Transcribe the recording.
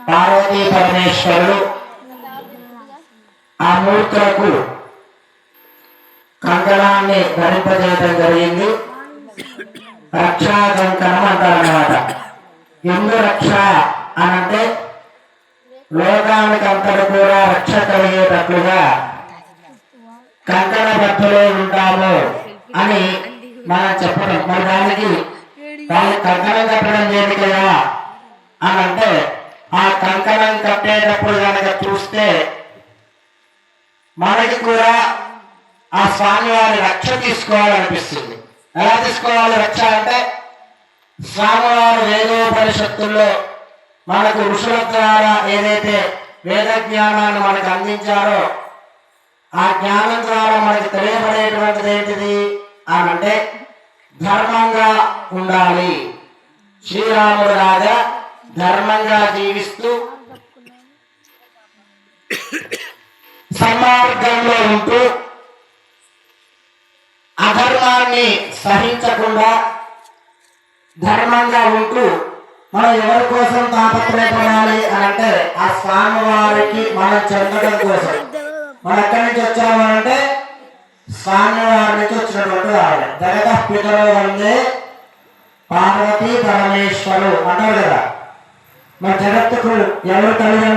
పార్వతీ పరమేశ్వరుడు ఆ మూర్తులకు కంకణాన్ని ధరింపజేయడం జరిగింది. రక్షా కంకణం అంటారన్నమాట. ఎందు రక్ష అనంటే లోకానికి అంతటి కూడా రక్ష కలిగేటట్లుగా కంకణ బద్దలో ఉంటాము అని మనం చెప్పడం. మరి దానికి కంకణం కట్టడం చేయాలి కదా అని అంటే ఆ కంకణం కట్టేటప్పుడు కనుక చూస్తే మనకి కూడా ఆ స్వామివారి రక్ష తీసుకోవాలనిపిస్తుంది. ఎలా తీసుకోవాలి రక్ష అంటే స్వామివారు వేదోపనిషత్తుల్లో మనకు ఋషుల ద్వారా ఏదైతే వేద జ్ఞానాన్ని మనకు అందించారో ఆ జ్ఞానం ద్వారా మనకి తెలియబడేటువంటిది ఏంటిది అనంటే ధర్మంగా ఉండాలి. శ్రీరాముడు రాజా ధర్మంగా జీవిస్తూ సన్మార్గంలో ఉంటూ అధర్మాన్ని సహించకుండా ధర్మంగా ఉంటూ మనం ఎవరి కోసం తాపత్రయపడాలి అని అంటే ఆ స్వామివారికి మనం చెందడం కోసం. మనం ఎక్కడి నుంచి వచ్చామంటే స్వామివారి నుంచి వచ్చినటువంటి వాడు. జగత పితరో వందే పార్వతీ పరమేశ్వరు అంటారు కదా. మరి జగత్తుకు ఎవరు తల్లిదండ్రులు?